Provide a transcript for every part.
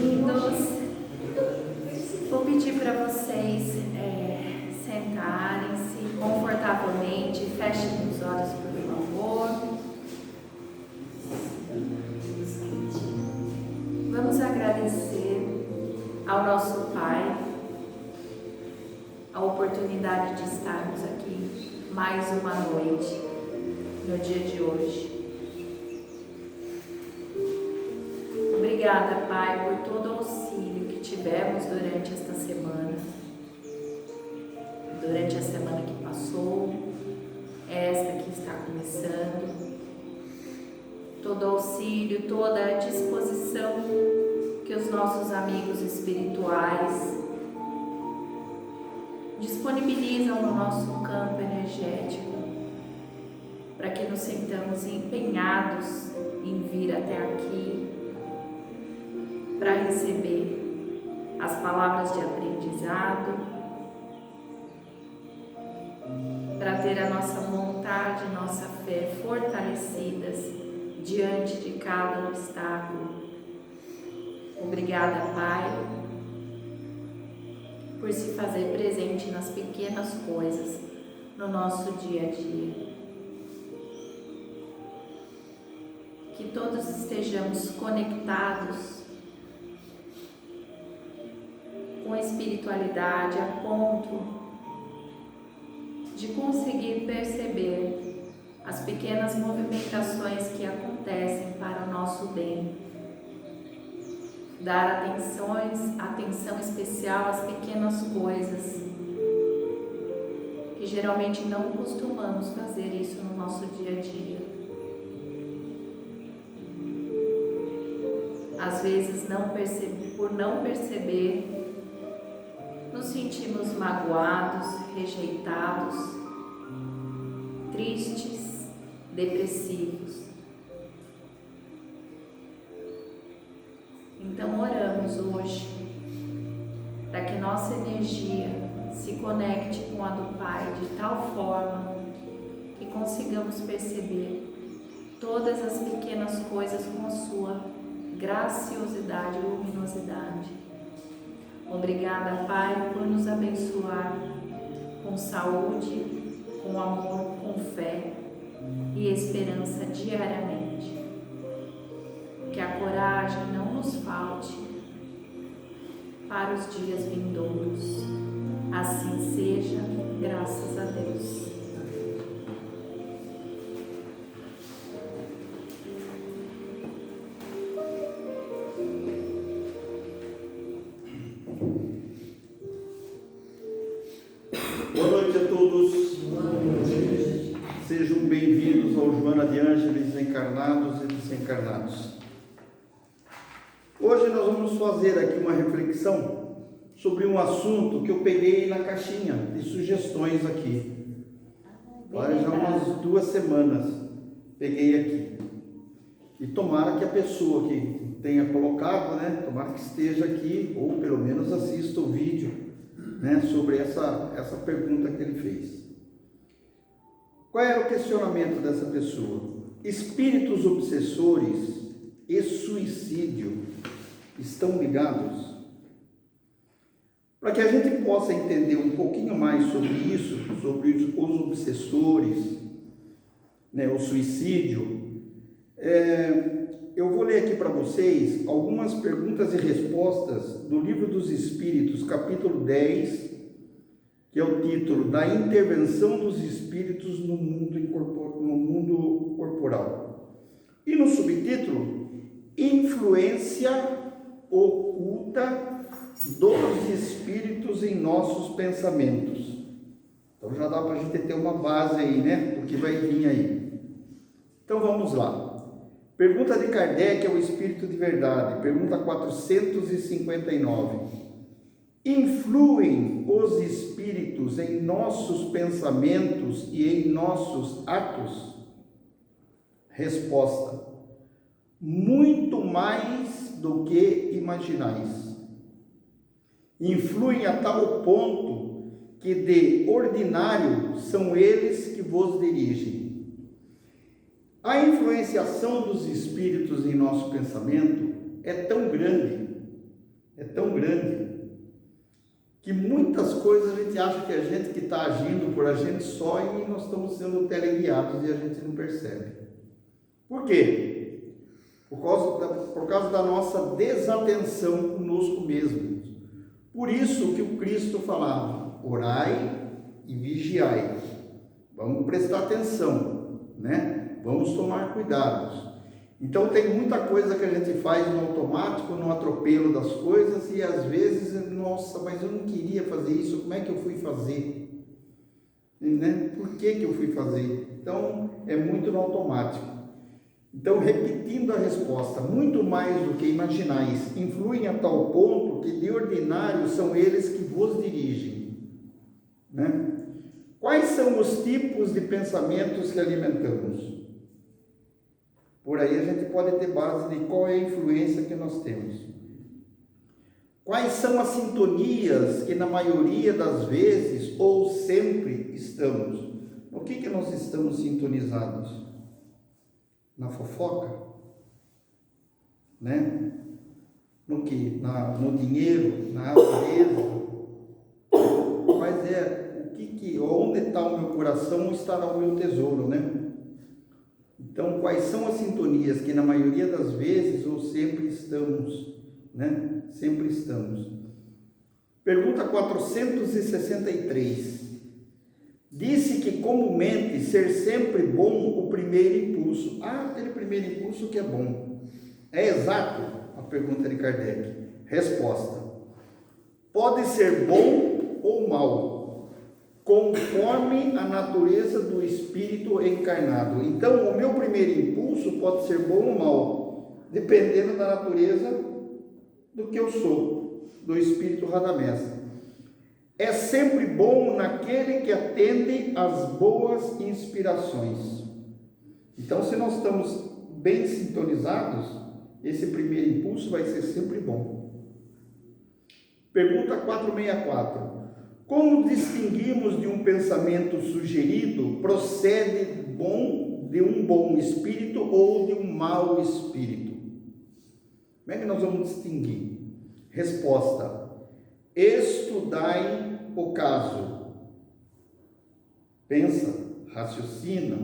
Queridos, vou pedir para vocês sentarem-se confortavelmente, fechem os olhos, por favor. Vamos agradecer ao nosso Pai a oportunidade de estarmos aqui mais uma noite no dia de hoje. Obrigada, Pai, por todo o auxílio que tivemos durante esta semana, durante a semana que passou, esta que está começando, todo o auxílio, toda a disposição que os nossos amigos espirituais disponibilizam no nosso campo energético, para que nos sintamos empenhados em vir até aqui, para receber as palavras de aprendizado, para ter a nossa vontade, nossa fé fortalecidas diante de cada obstáculo. Obrigada, Pai, por se fazer presente nas pequenas coisas no nosso dia a dia. Que todos estejamos conectados com espiritualidade a ponto de conseguir perceber as pequenas movimentações que acontecem para o nosso bem. Dar atenção especial às pequenas coisas, que geralmente não costumamos fazer isso no nosso dia a dia. Às vezes, por não perceber, nos sentimos magoados, rejeitados, tristes, depressivos. Então oramos hoje para que nossa energia se conecte com a do Pai de tal forma que consigamos perceber todas as pequenas coisas com a sua graciosidade e luminosidade. Obrigada, Pai, por nos abençoar com saúde, com amor, com fé e esperança diariamente. Que a coragem não nos falte para os dias vindouros. Assim seja, graças a Deus. Boa noite a todos. Sejam bem-vindos ao Joana de Ângeles Encarnados e Desencarnados. Hoje nós vamos fazer aqui uma reflexão sobre um assunto que eu peguei na caixinha de sugestões aqui. Faz já umas 2 semanas peguei aqui. E tomara que a pessoa que tenha colocado, tomara que esteja aqui, ou pelo menos assista o vídeo, sobre essa pergunta que ele fez. Qual era o questionamento dessa pessoa? Espíritos obsessores e suicídio estão ligados? Para que a gente possa entender um pouquinho mais sobre isso, sobre os obsessores, o suicídio, eu vou ler aqui para vocês algumas perguntas e respostas do Livro dos Espíritos, capítulo 10, que é o título da intervenção dos espíritos no mundo corporal. E no subtítulo, influência oculta dos espíritos em nossos pensamentos. Então já dá para a gente ter uma base aí, do que vai vir aí. Então vamos lá. Pergunta de Kardec ao Espírito de Verdade, pergunta 459. Influem os espíritos em nossos pensamentos e em nossos atos? Resposta: muito mais do que imaginais. Influem a tal ponto que de ordinário são eles que vos dirigem. A influenciação dos espíritos em nosso pensamento é tão grande tão grande que muitas coisas a gente acha que a gente que está agindo por a gente só e nós estamos sendo teleguiados e a gente não percebe. Por quê? Por causa da nossa desatenção conosco mesmos. Por isso que o Cristo falava, orai e vigiai. Vamos prestar atenção, né? Vamos tomar cuidados. Então tem muita coisa que a gente faz no automático, no atropelo das coisas e às vezes, nossa, mas eu não queria fazer isso, como é que eu fui fazer? Né? Por que eu fui fazer? Então é muito no automático. Então, repetindo a resposta, muito mais do que imaginais, influem a tal ponto que de ordinário são eles que vos dirigem, né? Quais são os tipos de pensamentos que alimentamos? Por aí a gente pode ter base de qual é a influência que nós temos. Quais são as sintonias que na maioria das vezes ou sempre estamos? No que nós estamos sintonizados? Na fofoca? Né? No que? No dinheiro? Na avareza? Mas onde está o meu coração estará o meu tesouro, né? Então, quais são as sintonias que na maioria das vezes ou sempre estamos, né? Sempre estamos. Pergunta 463. Disse que comumente ser sempre bom o primeiro impulso. Aquele primeiro impulso que é bom. É exato? A pergunta de Kardec. Resposta. Pode ser bom ou mal, conforme a natureza do espírito encarnado. Então, o meu primeiro impulso pode ser bom ou mal, dependendo da natureza do que eu sou, do espírito Radamés. É sempre bom naquele que atende às boas inspirações. Então, se nós estamos bem sintonizados, esse primeiro impulso vai ser sempre bom. Pergunta 464. Como distinguimos de um pensamento sugerido procede de um bom espírito ou de um mau espírito? Como é que nós vamos distinguir? Resposta. Estudai o caso. Pensa, raciocina,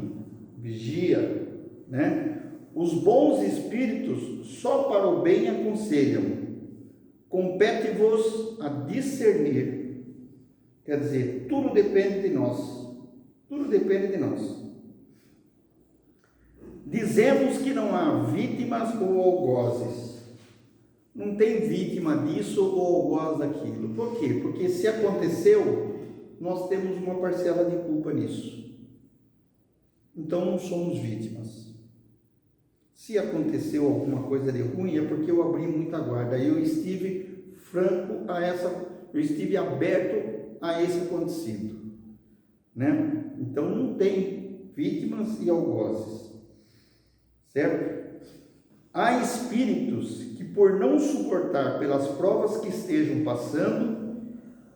vigia, né? Os bons espíritos só para o bem aconselham. Compete-vos a discernir. Quer dizer, tudo depende de nós. Tudo depende de nós. Dizemos que não há vítimas ou algozes. Não tem vítima disso ou algoz daquilo. Por quê? Porque se aconteceu, nós temos uma parcela de culpa nisso. Então não somos vítimas. Se aconteceu alguma coisa de ruim, é porque eu abri muita guarda. Eu estive franco eu estive aberto a esse acontecido, né? Então não tem vítimas e algozes, certo? Há espíritos que, por não suportar pelas provas que estejam passando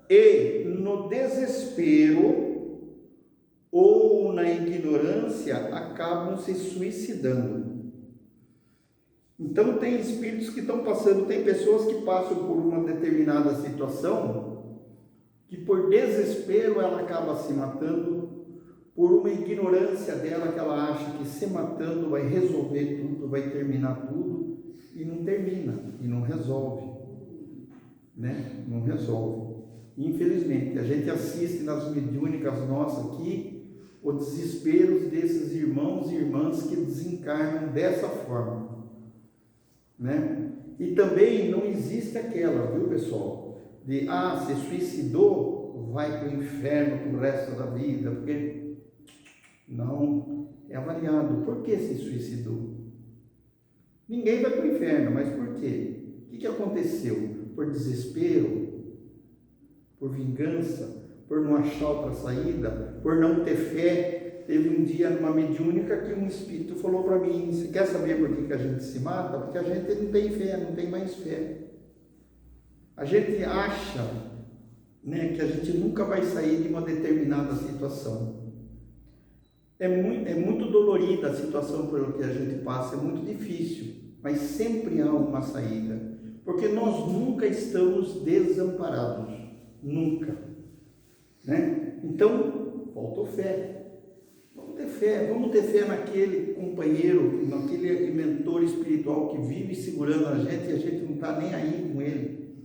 e no desespero ou na ignorância, acabam se suicidando. Então tem espíritos que estão passando, tem pessoas que passam por uma determinada situação que por desespero ela acaba se matando, por uma ignorância dela que ela acha que se matando vai resolver tudo, vai terminar tudo, e não termina, e não resolve, né? Não resolve. Infelizmente, a gente assiste nas mediúnicas nossas aqui o desespero desses irmãos e irmãs que desencarnam dessa forma, né? E também não existe aquela, viu, pessoal, de se suicidou, vai para o inferno para o resto da vida, porque não é avaliado. Por que se suicidou? Ninguém vai para o inferno, mas por quê? O que aconteceu? Por desespero? Por vingança? Por não achar outra saída? Por não ter fé? Teve um dia numa mediúnica que um espírito falou para mim: você quer saber por que a gente se mata? Porque a gente não tem fé, não tem mais fé. A gente acha, né, que a gente nunca vai sair de uma determinada situação. É muito dolorida a situação pela que a gente passa, é muito difícil, mas sempre há uma saída. porque nós nunca estamos desamparados, nunca, né? Então, faltou fé. Vamos ter fé naquele companheiro, naquele mentor espiritual que vive segurando a gente e a gente não está nem aí com ele,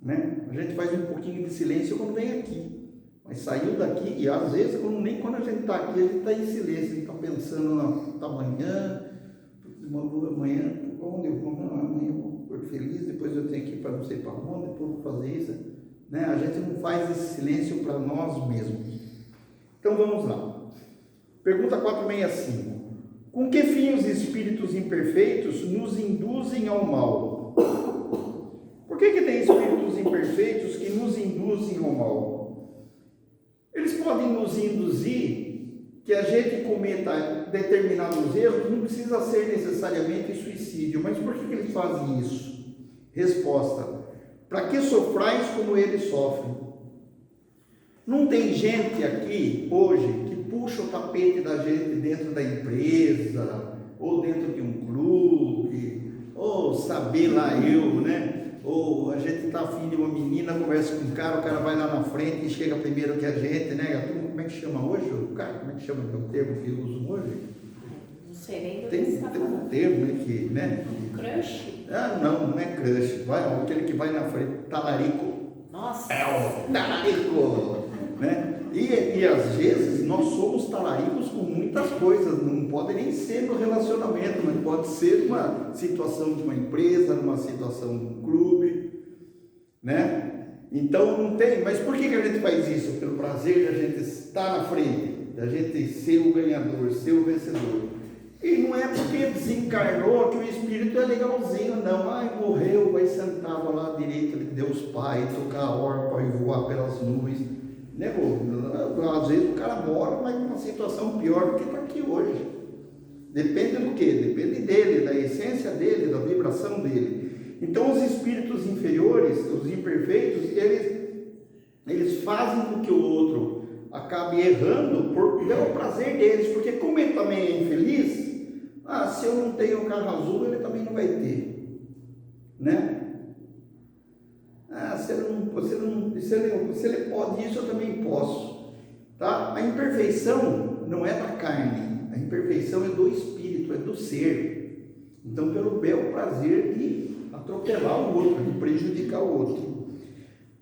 né? A gente faz um pouquinho de silêncio quando vem aqui, mas saiu daqui, e às vezes nem quando a gente está aqui, a gente está em silêncio, a gente está pensando na amanhã, onde eu vou, amanhã eu vou por feliz, depois eu tenho que ir para não sei para onde, depois eu vou fazer isso, né? A gente não faz esse silêncio para nós mesmos. Então vamos lá. Pergunta 465. Com que fim os espíritos imperfeitos nos induzem ao mal? Por que tem espíritos imperfeitos que nos induzem ao mal? Eles podem nos induzir que a gente cometa determinados erros, não precisa ser necessariamente suicídio. Mas por que eles fazem isso? Resposta: para que sofrais como eles sofrem? Não tem gente aqui hoje que puxa o tapete da gente dentro da empresa, ou dentro de um clube, ou saber lá eu, né? Ou a gente está afim de uma menina, conversa com o cara vai lá na frente e chega primeiro que a gente, né? Como é que chama hoje? O cara, como é que chama o termo que usam hoje? Não sei nem do Tem um termo, né? Crush? Ah, não é crush. Aquele que vai na frente, talarico. Nossa! É o talarico, né? E às vezes nós somos talaricos com muitas coisas, não pode nem ser no relacionamento, mas pode ser numa situação de uma empresa, numa situação de um clube, né? Então não tem, mas por que a gente faz isso? Pelo prazer de a gente estar na frente, da gente ser o ganhador, ser o vencedor. E não é porque desencarnou que o espírito é legalzinho, não. Morreu, vai sentar lá à direita de Deus Pai, tocar a harpa e voar pelas nuvens. Né, às vezes o cara mora, mas numa situação pior do que está aqui hoje. Depende do quê? Depende dele, da essência dele, da vibração dele. Então os espíritos inferiores, os imperfeitos, eles fazem com que o outro acabe errando pelo prazer deles, porque como ele também é infeliz, se eu não tenho o carro azul, ele também não vai ter, né? Se ele pode isso, eu também posso, tá? A imperfeição não é da carne, a imperfeição é do espírito, é do ser. Então, pelo belo prazer de atropelar o outro, de prejudicar o outro.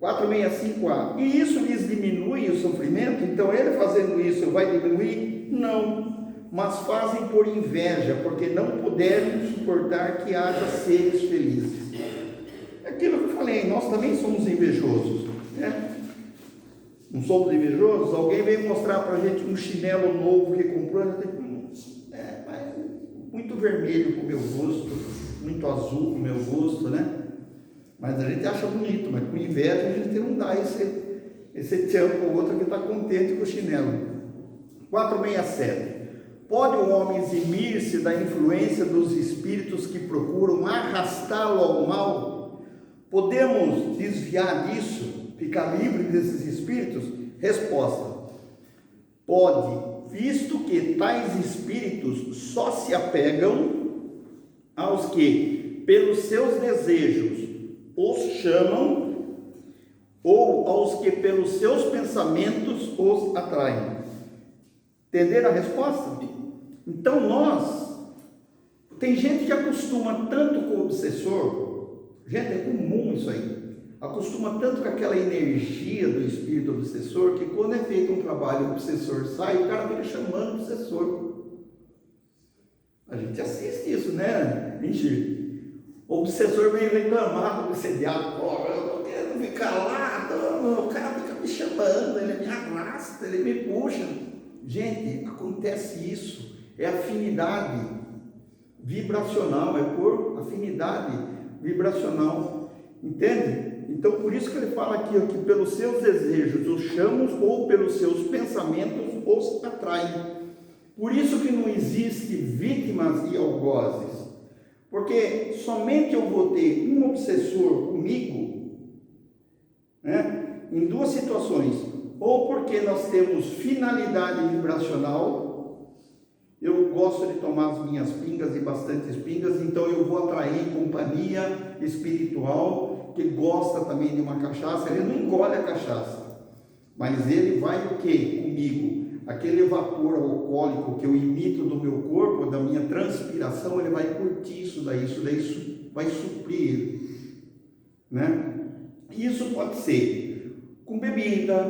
465A. E isso lhes diminui o sofrimento? Então, ele fazendo isso vai diminuir? Não, mas fazem por inveja, porque não puderam suportar que haja seres felizes. Aquilo que eu falei, nós também somos invejosos, né? Não somos invejosos? Alguém veio mostrar para a gente um chinelo novo que comprou, mas muito vermelho para o meu gosto, muito azul para o meu gosto, né? Mas a gente acha bonito, mas com inveja a gente não dá esse tchan para o outro que está contente com o chinelo. 467. Pode o homem eximir-se da influência dos espíritos que procuram arrastá-lo ao mal? Podemos desviar disso? Ficar livre desses espíritos? Resposta: pode, visto que tais espíritos só se apegam aos que, pelos seus desejos, os chamam, ou aos que, pelos seus pensamentos, os atraem. Entenderam a resposta? Então tem gente que acostuma tanto com o obsessor. Gente, é comum isso aí. Acostuma tanto com aquela energia do espírito obsessor que quando é feito um trabalho, o obsessor sai, o cara fica chamando o obsessor. A gente assiste isso, né? Mentira. O obsessor vem reclamar do obsediado. Eu não quero ficar lá, o cara fica me chamando, ele me arrasta, ele me puxa. Gente, acontece isso. É afinidade vibracional, é por afinidade vibracional, entende? Então por isso que ele fala aqui, que pelos seus desejos os chamam, ou pelos seus pensamentos os atraem. Por isso que não existe vítimas e algozes, porque somente eu vou ter um obsessor comigo, né, em duas situações: ou porque nós temos finalidade vibracional. Eu gosto de tomar as minhas pingas e bastantes pingas, então eu vou atrair companhia espiritual, que gosta também de uma cachaça, ele não engole a cachaça, mas ele vai o quê? Comigo. Aquele vapor alcoólico que eu emito do meu corpo, da minha transpiração, ele vai curtir isso daí vai suprir ele, né? Isso pode ser com bebida,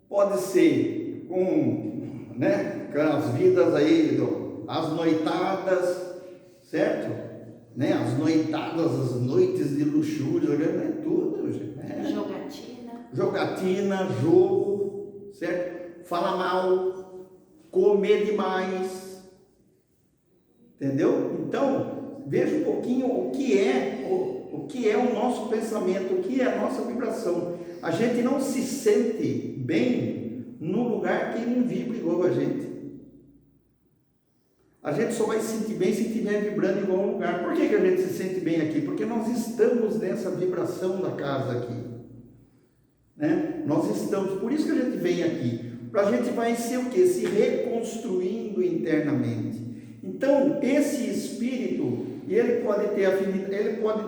pode ser com, né, as vidas aí, as noitadas, certo? Né? As noitadas, as noites de luxúria, né? Tudo, né? Jogatina, jogo, certo? Falar mal, comer demais, entendeu? Então, veja um pouquinho o que é o nosso pensamento, o que é a nossa vibração. A gente não se sente bem no lugar que não vibra igual a gente. A gente só vai se sentir bem se estiver vibrando igual a um lugar. Por que a gente se sente bem aqui? Porque nós estamos nessa vibração da casa aqui, né? Nós estamos, por isso que a gente vem aqui. A gente vai ser o quê? Se reconstruindo internamente. Então, esse espírito, ele pode ter afinidade, ele pode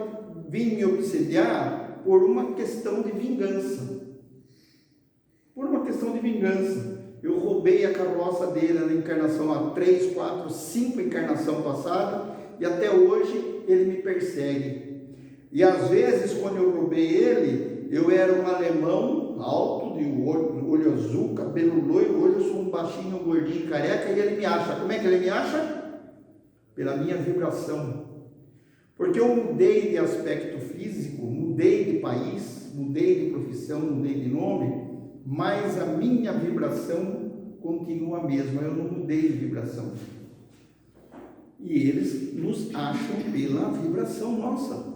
vir me obsediar por uma questão de vingança. Por uma questão de vingança. Eu roubei a carroça dele na encarnação há 3, 4, 5 encarnações passadas, e até hoje ele me persegue. E às vezes, quando eu roubei ele, eu era um alemão alto, de olho azul, cabelo loiro. Hoje eu sou um baixinho, gordinho, careca, e ele me acha. Como é que ele me acha? Pela minha vibração. Porque eu mudei de aspecto físico, mudei de país, mudei de profissão, mudei de nome, mas a minha vibração continua a mesma. Eu não mudei de vibração. E eles nos acham pela vibração nossa.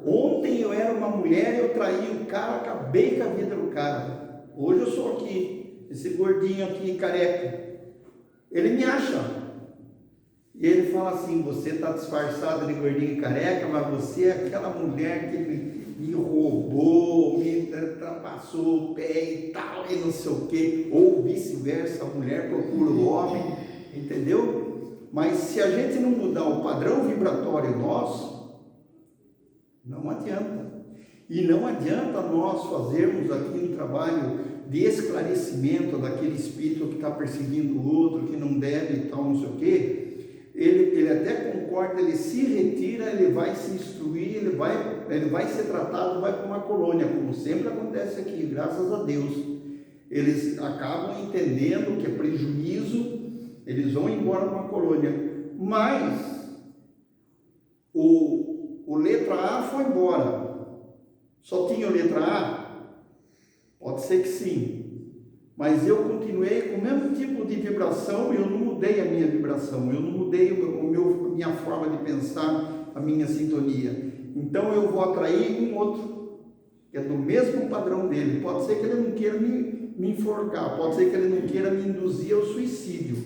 Ontem eu era uma mulher, eu traí o cara, acabei com a vida do cara. Hoje eu sou aqui, esse gordinho aqui, careca. Ele me acha. E ele fala assim: você está disfarçado de gordinho e careca, mas você é aquela mulher que me roubou, me passou o pé e tal, e não sei o quê. Ou vice-versa, a mulher procura o homem, entendeu? Mas se a gente não mudar o padrão vibratório nosso, não adianta. E não adianta nós fazermos aqui um trabalho de esclarecimento daquele espírito que está perseguindo o outro, que não deve e tal, não sei o quê. Ele até concorda, ele se retira, ele vai se instruir, ele vai ser tratado, vai para uma colônia, como sempre acontece aqui, graças a Deus. Eles acabam entendendo que é prejuízo, eles vão embora para uma colônia. Mas o letra A foi embora. Só tinha o letra A? Pode ser que sim. Mas eu continuei com o mesmo tipo de vibração, eu não mudei a minha vibração, eu não mudei a minha forma de pensar, a minha sintonia. Então eu vou atrair um outro, que é do mesmo padrão dele. Pode ser que ele não queira me enforcar, pode ser que ele não queira me induzir ao suicídio,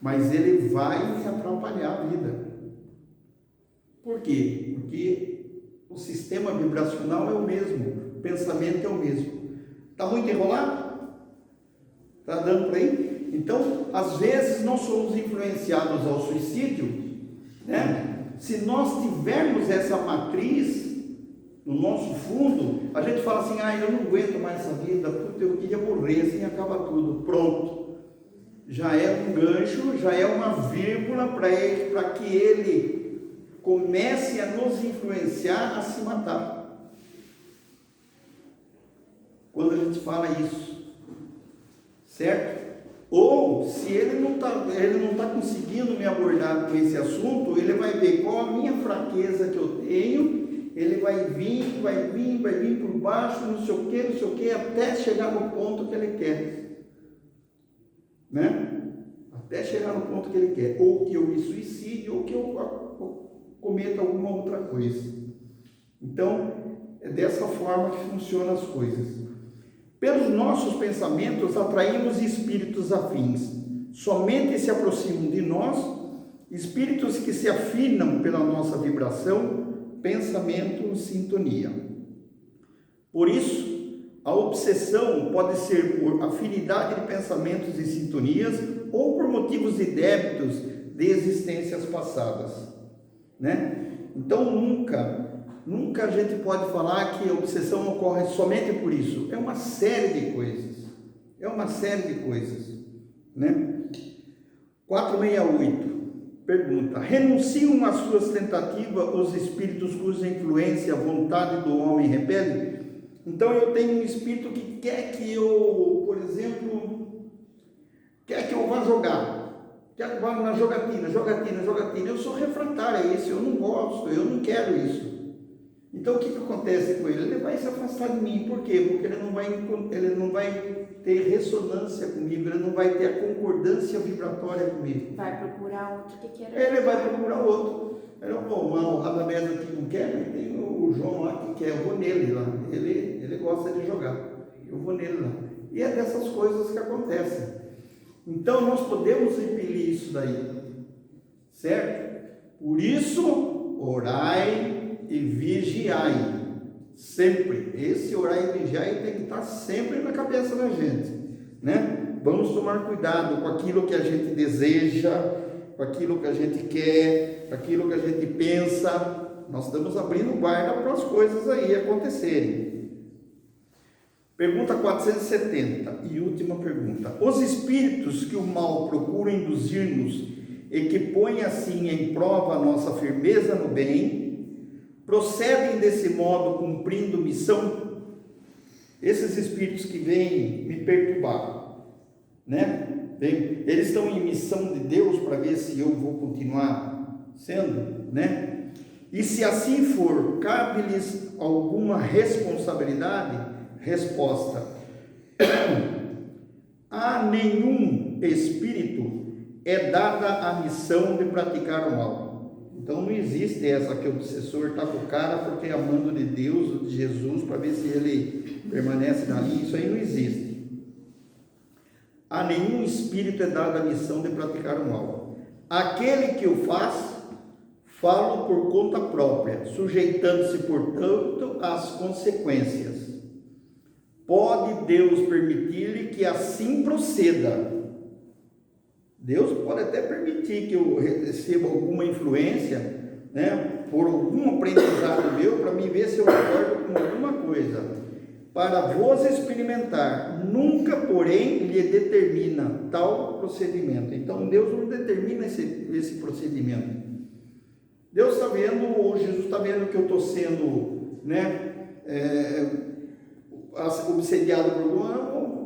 mas ele vai me atrapalhar a vida. Por quê? Porque o sistema vibracional é o mesmo, o pensamento é o mesmo. Está muito enrolado? Está dando para aí? Então, às vezes nós somos influenciados ao suicídio, né? Se nós tivermos essa matriz no nosso fundo, a gente fala assim: eu não aguento mais essa vida, eu queria morrer, assim acaba tudo. Pronto. Já é um gancho, já é uma vírgula para que ele comece a nos influenciar a se matar. Quando a gente fala isso, certo? Ou se ele não está conseguindo me abordar com esse assunto, ele vai ver qual a minha fraqueza que eu tenho, ele vai vir por baixo, não sei o que, até chegar no ponto que ele quer, né? Até chegar no ponto que ele quer, ou que eu me suicide, ou que eu cometa alguma outra coisa. Então, é dessa forma que funcionam as coisas. Pelos nossos pensamentos atraímos espíritos afins. Somente se aproximam de nós espíritos que se afinam pela nossa vibração, pensamento, sintonia. Por isso, a obsessão pode ser por afinidade de pensamentos e sintonias ou por motivos de débitos de existências passadas. né? Então nunca a gente pode falar que a obsessão ocorre somente por isso. É uma série de coisas, né? 468 pergunta: renunciam às suas tentativas os espíritos cuja influência a vontade do homem repele? Então eu tenho um espírito que quer que eu, por exemplo, quer que eu vá jogar, quer que eu vá na jogatina. Eu sou refratário a isso, eu não gosto, eu não quero isso. Então o que acontece com ele? Ele vai se afastar de mim. Por quê? Porque ele não vai ter ressonância comigo, ele não vai ter a concordância vibratória comigo. Vai procurar outro que queira. Ele vai procurar outro. O Radamés aqui não quer, mas tem o João lá que quer, eu vou nele lá. Ele gosta de jogar, eu vou nele lá. E é dessas coisas que acontecem. Então nós podemos repelir isso daí, certo? Por isso, orai e vigiai. Sempre. Esse orar e vigiar tem que estar sempre na cabeça da gente, né? Vamos tomar cuidado com aquilo que a gente deseja, com aquilo que a gente quer, com aquilo que a gente pensa. Nós estamos abrindo guarda para as coisas aí acontecerem. Pergunta 470 e última pergunta: os espíritos que o mal procuram induzir-nos e que põem assim em prova a nossa firmeza no bem, procedem desse modo cumprindo missão? Esses espíritos que vêm me perturbar, né? Eles estão em missão de Deus para ver se eu vou continuar sendo, né? E se assim for, cabe-lhes alguma responsabilidade? Resposta: a nenhum espírito é dada a missão de praticar o mal. Então não existe essa que o obsessor está com o cara porque é amando de Deus, de Jesus, para ver se ele permanece na linha. Isso aí não existe. A nenhum espírito é dada a missão de praticar o mal. Aquele que o faz, fala por conta própria, sujeitando-se, portanto, às consequências. Pode Deus permitir-lhe que assim proceda. Deus pode até permitir que eu receba alguma influência, né, por algum aprendizado meu, para me ver se eu acordo com alguma coisa, para vos experimentar. Nunca, porém, lhe determina tal procedimento. Então, Deus não determina esse procedimento. Deus está vendo, ou Jesus está vendo que eu estou sendo, né, obsediado por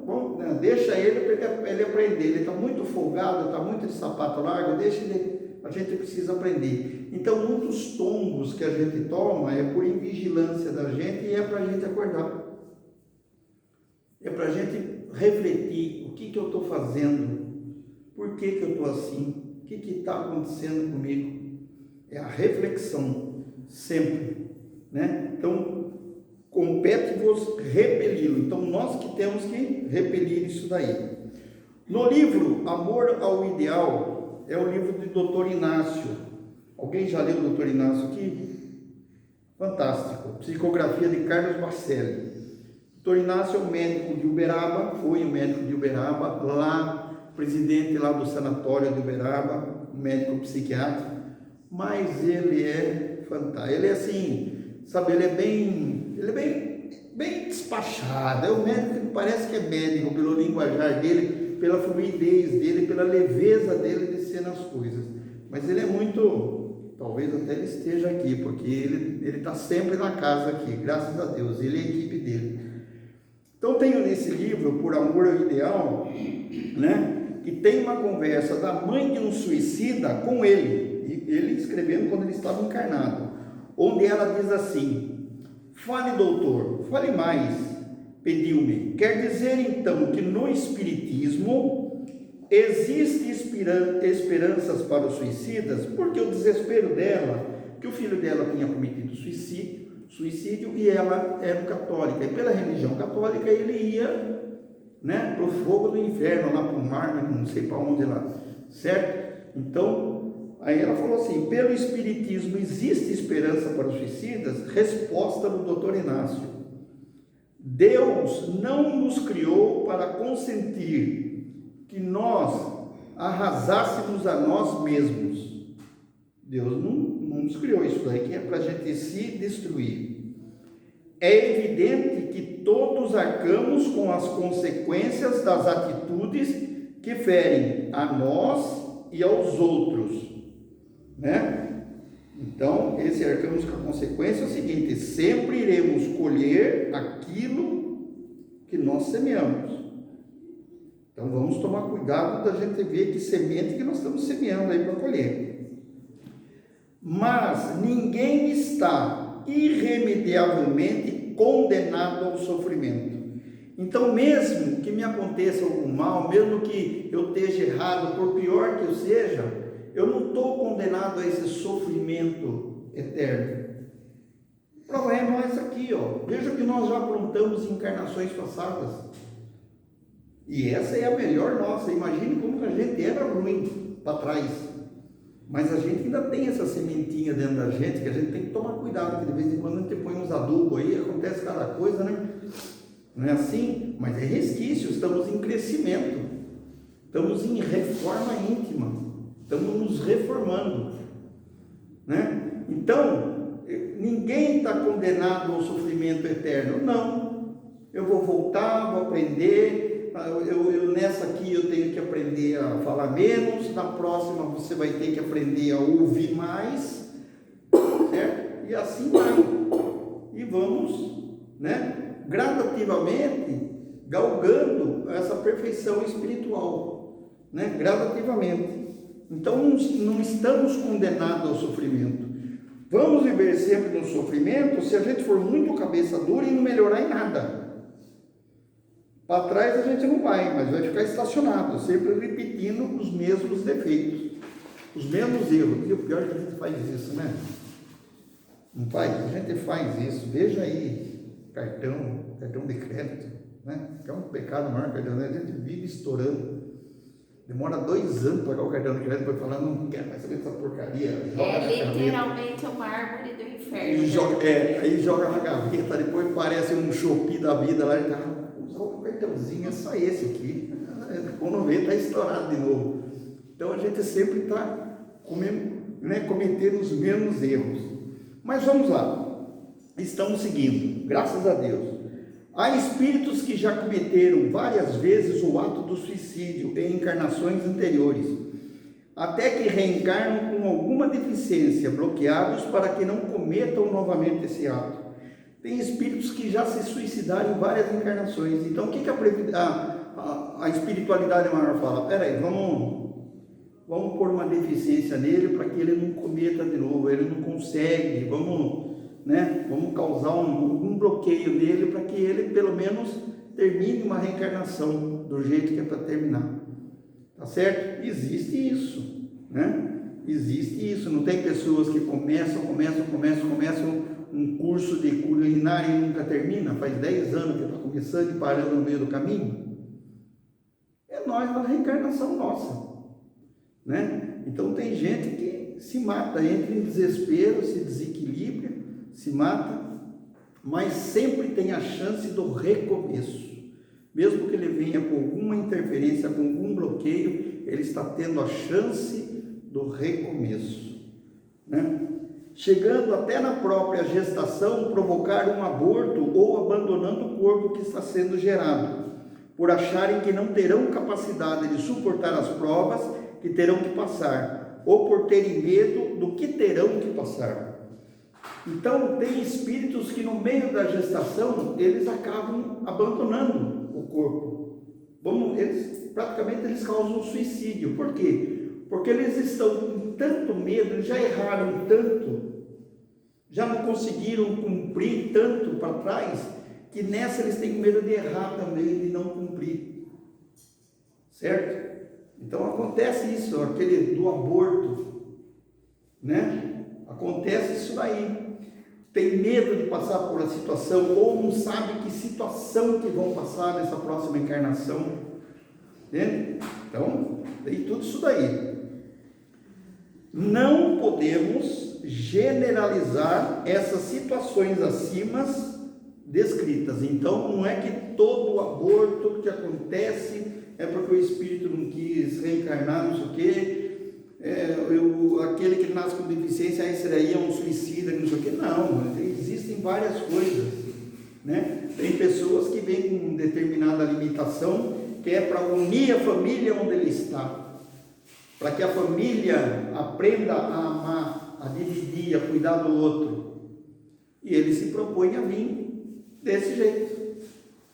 bom, deixa ele para ele aprender. Ele está muito folgado, está muito de sapato largo, deixa ele, a gente precisa aprender. Então, muitos tombos que a gente toma é por invigilância da gente e é para a gente acordar. É para a gente refletir: o que eu estou fazendo? Por que eu estou assim? O que está acontecendo comigo? É a reflexão, sempre, né? Então, compete-vos repeli-lo. Então, nós que temos que repelir isso daí. No livro Amor ao Ideal, é o livro de Dr. Inácio. Alguém já leu o Dr. Inácio aqui? Fantástico. Psicografia de Carlos Marcelli. Dr. Inácio é um médico de Uberaba, foi um médico de Uberaba, lá, presidente lá do sanatório de Uberaba, um médico psiquiatra, mas ele é fantástico. Ele é assim, sabe, ele é bem despachado. É um médico que parece que é médico pelo linguajar dele, pela fluidez dele, pela leveza dele de ser nas coisas. Mas ele é muito, talvez até ele esteja aqui, porque ele está sempre na casa aqui, graças a Deus, ele e a equipe dele. Então tenho nesse livro, Por Amor ao Ideal, né, que tem uma conversa da mãe de um suicida com ele escrevendo quando ele estava encarnado, onde ela diz assim: fale, doutor, fale mais, pediu-me. Quer dizer então que no Espiritismo existe esperanças para os suicidas? Porque o desespero dela, que o filho dela tinha cometido suicídio e ela era católica, e pela religião católica ele ia, né, para o fogo do inferno, lá para o mar, não sei para onde lá, certo? Então, aí ela falou assim: pelo Espiritismo existe esperança para os suicidas? Resposta do Dr. Inácio: Deus não nos criou para consentir que nós arrasássemos a nós mesmos. Deus não nos criou isso daí, que é para a gente se destruir. É evidente que todos arcamos com as consequências das atitudes que ferem a nós e aos outros, né? Então, esse arcamos com a consequência é o seguinte: sempre iremos colher aquilo que nós semeamos. Então, vamos tomar cuidado da gente ver que semente que nós estamos semeando aí para colher. Mas ninguém está irremediavelmente condenado ao sofrimento. Então, mesmo que me aconteça algum mal, mesmo que eu esteja errado, por pior que eu seja, eu não estou condenado a esse sofrimento eterno. Prova é nós aqui, ó. Veja o que nós já aprontamos em encarnações passadas. E essa é a melhor nossa. Imagine como que a gente era ruim para trás. Mas a gente ainda tem essa sementinha dentro da gente, que a gente tem que tomar cuidado, que de vez em quando a gente põe uns adubos aí, acontece cada coisa, né? Não é assim? Mas é resquício, estamos em crescimento, estamos em reforma íntima, estamos nos reformando, né? Então, ninguém está condenado ao sofrimento eterno, não. Eu vou voltar, vou aprender. Nessa aqui eu tenho que aprender a falar menos, na próxima você vai ter que aprender a ouvir mais, certo? E assim vai. E vamos, né, gradativamente galgando essa perfeição espiritual, né, gradativamente. Então não estamos condenados ao sofrimento. Vamos viver sempre no sofrimento se a gente for muito cabeça dura e não melhorar em nada. Para trás a gente não vai, mas vai ficar estacionado, sempre repetindo os mesmos defeitos, os mesmos erros. E o pior é que a gente faz isso, né? Não faz? A gente faz isso. Veja aí, cartão de crédito, né? Que é um pecado maior, cartão de crédito. A gente vive estourando. Demora 2 anos para pagar o cartão de crédito, vai falar, não quero mais saber dessa porcaria. Literalmente uma árvore do inferno. Aí joga na gaveta, depois parece um Shopee da vida lá, e tá, o cartãozinho é só esse aqui. Quando vê, está estourado de novo. Então a gente sempre está cometendo os mesmos erros. Mas vamos lá, estamos seguindo, graças a Deus. Há espíritos que já cometeram várias vezes o ato do suicídio em encarnações anteriores, até que reencarnam com alguma deficiência, bloqueados para que não cometam novamente esse ato. Tem espíritos que já se suicidaram em várias encarnações. Então, o que a espiritualidade maior fala? Peraí, vamos pôr uma deficiência nele para que ele não cometa de novo, ele não consegue, vamos causar algum bloqueio nele para que ele pelo menos termine uma reencarnação do jeito que é para terminar. Tá certo? Existe isso, né? Existe isso. Não tem pessoas que começam um curso de culinária e nunca termina, faz 10 anos que está começando e parando no meio do caminho. É nós na reencarnação nossa, né? Então tem gente que se mata, entra em desespero, se desequilibra, se mata, mas sempre tem a chance do recomeço. Mesmo que ele venha com alguma interferência, com algum bloqueio, ele está tendo a chance do recomeço, né? Chegando até na própria gestação, provocar um aborto ou abandonando o corpo que está sendo gerado, por acharem que não terão capacidade de suportar as provas que terão que passar, ou por terem medo do que terão que passar. Então, tem espíritos que no meio da gestação, eles acabam abandonando o corpo. Praticamente eles causam um suicídio. Por quê? Porque eles estão com tanto medo, eles já erraram tanto, já não conseguiram cumprir tanto para trás, que nessa eles têm medo de errar também, de não cumprir. Certo? Então acontece isso, aquele do aborto, né? Acontece isso daí. Tem medo de passar por uma situação, ou não sabe que situação que vão passar nessa próxima encarnação. Entende? Então, tem tudo isso daí. Não podemos generalizar essas situações acima descritas. Então, não é que todo aborto que acontece é porque o espírito não quis reencarnar, não sei o quê. aquele que nasce com deficiência, esse daí é um suicida, não sei o que. Não, existem várias coisas, né? Tem pessoas que vêm com determinada limitação, que é para unir a família onde ele está, para que a família aprenda a amar, a dividir, a cuidar do outro. E ele se propõe a vir desse jeito.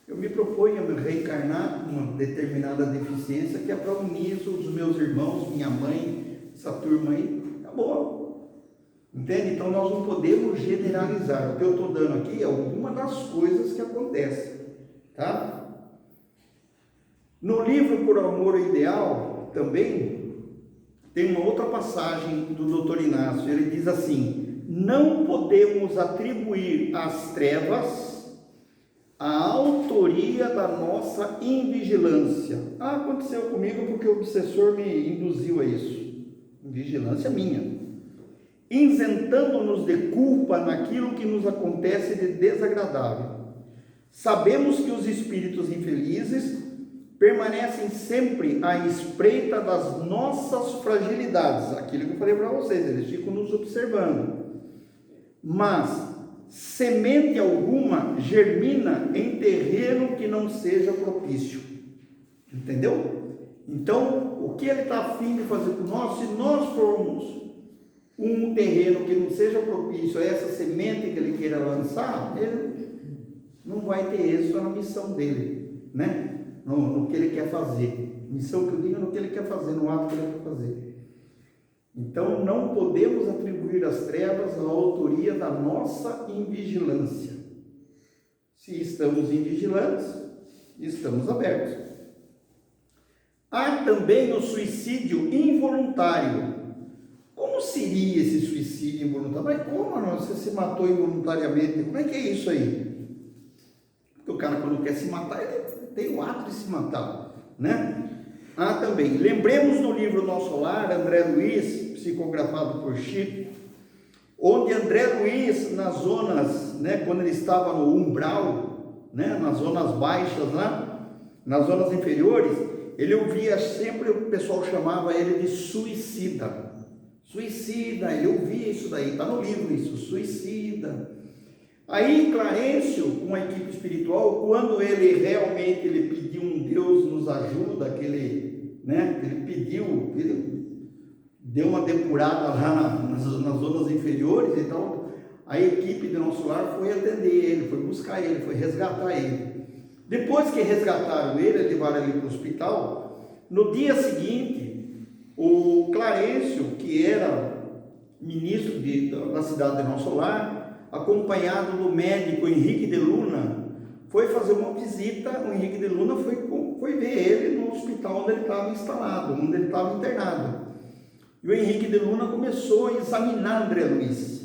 Eu me proponho a me reencarnar com uma determinada deficiência, que é para unir os meus irmãos, minha mãe, essa turma aí. Acabou. Entende? Então nós não podemos generalizar. O que eu estou dando aqui é alguma das coisas que acontecem, tá? No livro Por Amor ao Ideal, também, tem uma outra passagem do Dr. Inácio. Ele diz assim: não podemos atribuir às trevas a autoria da nossa invigilância. Aconteceu comigo porque o obsessor me induziu a isso. Vigilância minha. Isentando-nos de culpa naquilo que nos acontece de desagradável. Sabemos que os espíritos infelizes permanecem sempre à espreita das nossas fragilidades. Aquilo que eu falei para vocês, eles ficam nos observando. Mas semente alguma germina em terreno que não seja propício. Entendeu? Então, o que ele está a fim de fazer com nós, se nós formos um terreno que não seja propício a essa semente que ele queira lançar, ele não vai ter êxito na missão dele, né? No que ele quer fazer. Missão que eu digo, no que ele quer fazer, no ato que ele quer fazer. Então, não podemos atribuir às trevas a autoria da nossa invigilância. Se estamos invigilantes, estamos abertos. Há também o suicídio involuntário. Como seria esse suicídio involuntário? Mas como você se matou involuntariamente? Como é que é isso aí? Porque o cara, quando quer se matar, ele tem o ato de se matar, né? Há também, lembremos no livro Nosso Lar, André Luiz, psicografado por Chico, onde André Luiz, nas zonas, né, quando ele estava no umbral, né, nas zonas baixas, né, nas zonas inferiores, ele ouvia sempre, o pessoal chamava ele de suicida. Suicida, ele ouvia isso daí, está no livro isso, suicida. Aí Clarencio, com a equipe espiritual, quando ele realmente pediu um Deus nos ajuda, que ele pediu, ele deu uma depurada lá nas zonas inferiores, então a equipe do Nosso Lar foi atender ele, foi buscar ele, foi resgatar ele. Depois que resgataram ele, levaram ele para o hospital, no dia seguinte, o Clarencio, que era ministro da cidade de Nosso Lar, acompanhado do médico Henrique de Luna, foi fazer uma visita. O Henrique de Luna foi ver ele no hospital onde ele estava instalado, onde ele estava internado. E o Henrique de Luna começou a examinar André Luiz.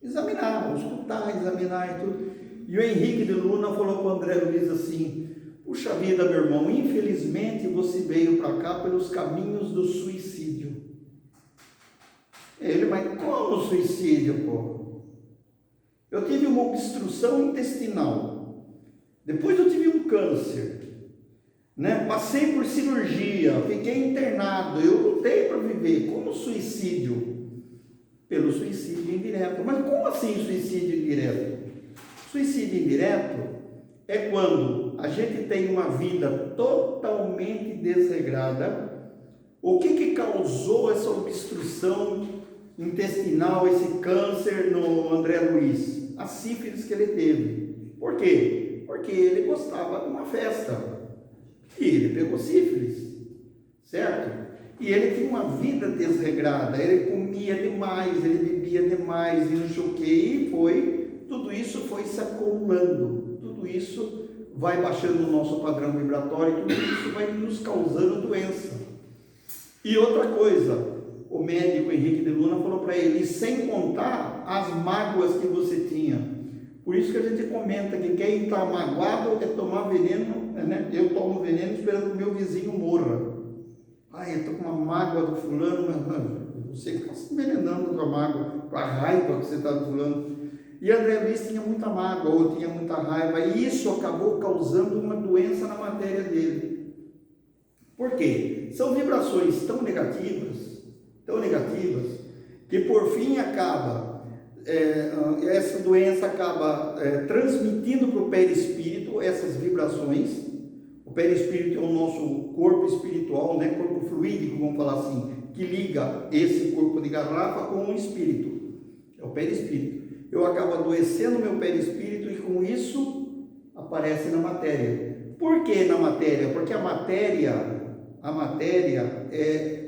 Examinar, escutar, examinar e tudo. E o Henrique de Luna falou para o André Luiz assim: puxa vida, meu irmão, infelizmente você veio para cá pelos caminhos do suicídio. Ele, mas como suicídio, pô? Eu tive uma obstrução intestinal, depois eu tive um câncer, né? Passei por cirurgia, fiquei internado, eu lutei para viver. Como suicídio? Pelo suicídio indireto. Mas como assim suicídio indireto? Suicídio indireto é quando a gente tem uma vida totalmente desregrada. O que causou essa obstrução intestinal, esse câncer no André Luiz? A sífilis que ele teve. Por quê? Porque ele gostava de uma festa e ele pegou sífilis, certo? E ele tinha uma vida desregrada, ele comia demais, ele bebia demais e não sei o que, e tudo isso foi se acumulando, tudo isso vai baixando o nosso padrão vibratório, tudo isso vai nos causando doença. E outra coisa, o médico Henrique de Luna falou para ele: sem contar as mágoas que você tinha. Por isso que a gente comenta que quem está magoado é tomar veneno, né? Eu tomo veneno esperando que o meu vizinho morra. Eu estou com uma mágoa do fulano, mas você está se envenenando com a mágoa, com a raiva que você está do fulano. E André Luiz tinha muita mágoa, ou tinha muita raiva, e isso acabou causando uma doença na matéria dele. Por quê? São vibrações tão negativas, tão negativas, que por fim essa doença acaba transmitindo para o perispírito essas vibrações. O perispírito é o nosso corpo espiritual, né? Corpo fluídico, vamos falar assim, que liga esse corpo de garrafa com o espírito, é o perispírito. Eu acabo adoecendo meu perispírito e com isso aparece na matéria. Por que na matéria? Porque a matéria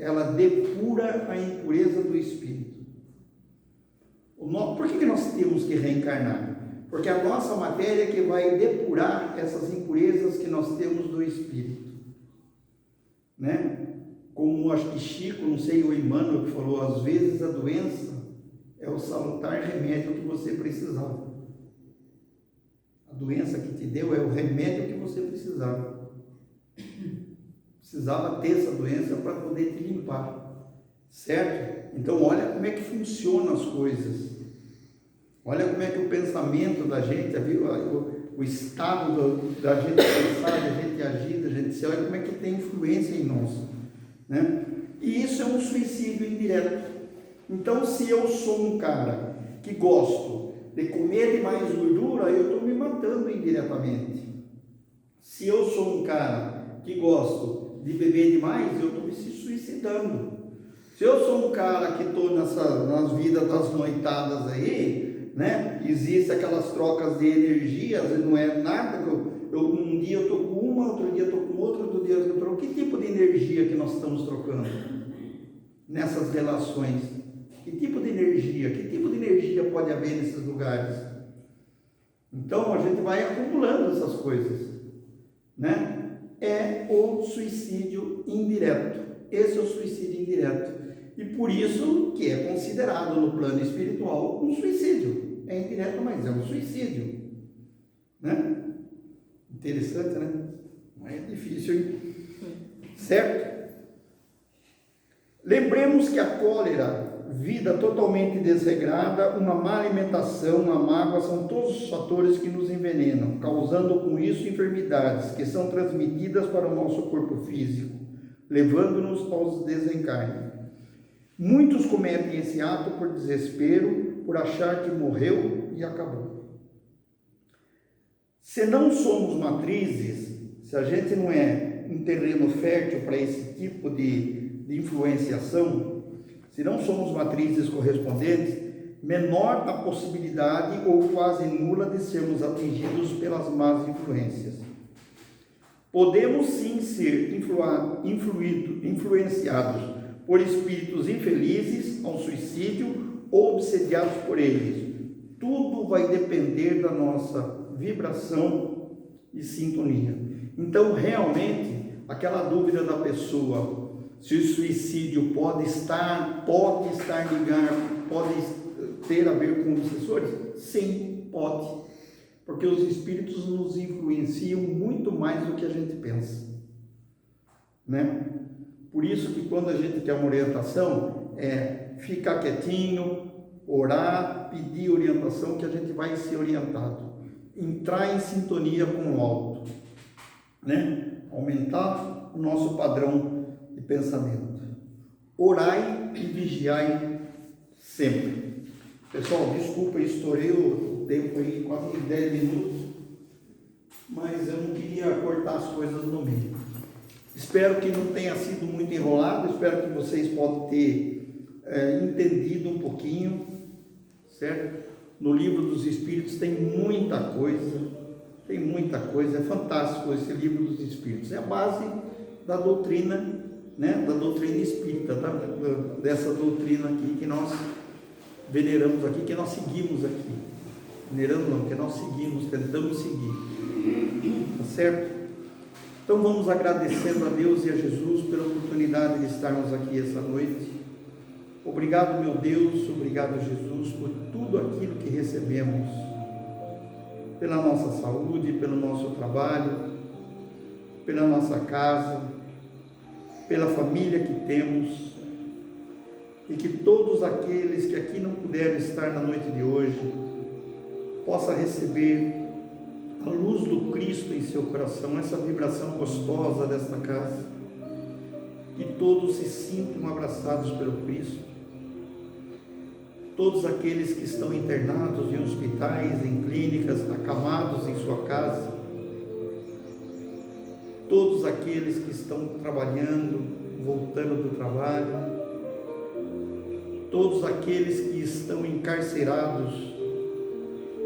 ela depura a impureza do espírito. Por que nós temos que reencarnar? Porque a nossa matéria é que vai depurar essas impurezas que nós temos do espírito, né? Como acho que Chico, não sei, o Emmanuel que falou, às vezes a doença é o salutar remédio que você precisava. A doença que te deu é o remédio que você precisava. Precisava ter essa doença para poder te limpar, certo? Então olha como é que funcionam as coisas. Olha como é que o pensamento da gente, o estado da gente pensar, da gente agir, da gente ser, olha como é que tem influência em nós, né? E isso é um suicídio indireto. Então, se eu sou um cara que gosto de comer demais gordura, eu estou me matando indiretamente. Se eu sou um cara que gosto de beber demais, eu estou me suicidando. Se eu sou um cara que estou nas vidas das noitadas aí, né? Existem aquelas trocas de energias, não é nada que um dia eu estou com uma, outro dia eu estou com outra, outro dia eu estou com outra. Que tipo de energia que nós estamos trocando nessas relações? Que tipo de energia pode haver nesses lugares? Então a gente vai acumulando essas coisas, né? É o suicídio indireto. Esse é o suicídio indireto. E por isso que é considerado no plano espiritual um suicídio. É indireto, mas é um suicídio, né? Interessante, né? Mas é difícil, hein? Certo? Lembremos que a cólera, vida totalmente desregrada, uma má alimentação, uma mágoa, são todos os fatores que nos envenenam, causando com isso enfermidades que são transmitidas para o nosso corpo físico, levando-nos aos desencarnes. Muitos cometem esse ato por desespero, por achar que morreu e acabou. Se não somos matrizes, se a gente não é um terreno fértil para esse tipo de influenciação, se não somos matrizes correspondentes, menor a possibilidade ou quase nula de sermos atingidos pelas más influências. Podemos sim ser influenciados por espíritos infelizes ao suicídio ou obsediados por eles. Tudo vai depender da nossa vibração e sintonia. Então, realmente, aquela dúvida da pessoa, se o suicídio pode estar ligado, pode ter a ver com obsessores? Sim, pode. Porque os espíritos nos influenciam muito mais do que a gente pensa, né? Por isso que quando a gente quer uma orientação, é ficar quietinho, orar, pedir orientação, que a gente vai ser orientado. Entrar em sintonia com o alto, né? Aumentar o nosso padrão de pensamento. Orai e vigiai sempre. Pessoal, desculpa, estourei o tempo aí, quase 10 minutos, mas eu não queria cortar as coisas no meio. Espero que não tenha sido muito enrolado, espero que vocês possam ter entendido um pouquinho, certo? No Livro dos Espíritos tem muita coisa, é fantástico esse Livro dos Espíritos, é a base da doutrina, né? Da doutrina espírita, dessa doutrina aqui que nós veneramos aqui, que nós seguimos aqui, venerando não, que nós seguimos, tentamos seguir, tá certo? Então vamos agradecendo a Deus e a Jesus pela oportunidade de estarmos aqui essa noite. Obrigado, meu Deus, obrigado, Jesus, por tudo aquilo que recebemos, pela nossa saúde, pelo nosso trabalho, pela nossa casa, pela família que temos, e que todos aqueles que aqui não puderam estar na noite de hoje possam receber a luz do Cristo em seu coração, essa vibração gostosa desta casa, que todos se sintam abraçados pelo Cristo. Todos aqueles que estão internados em hospitais, em clínicas, acamados em sua casa. Todos aqueles que estão trabalhando, voltando do trabalho. Todos aqueles que estão encarcerados,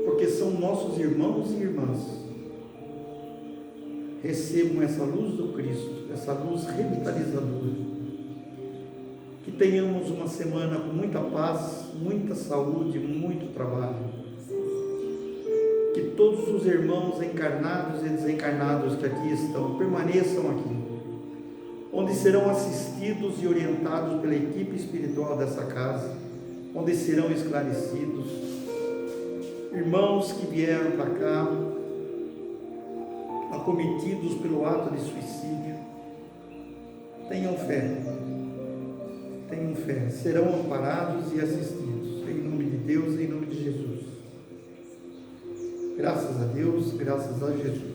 porque são nossos irmãos e irmãs. Recebam essa luz do Cristo, essa luz revitalizadora. Que tenhamos uma semana com muita paz, muita saúde, muito trabalho. Que todos os irmãos encarnados e desencarnados que aqui estão, permaneçam aqui, onde serão assistidos e orientados pela equipe espiritual dessa casa, onde serão esclarecidos. Irmãos que vieram para cá, acometidos pelo ato de suicídio, tenham fé, serão amparados e assistidos, em nome de Deus, em nome de Jesus. Graças a Deus, graças a Jesus.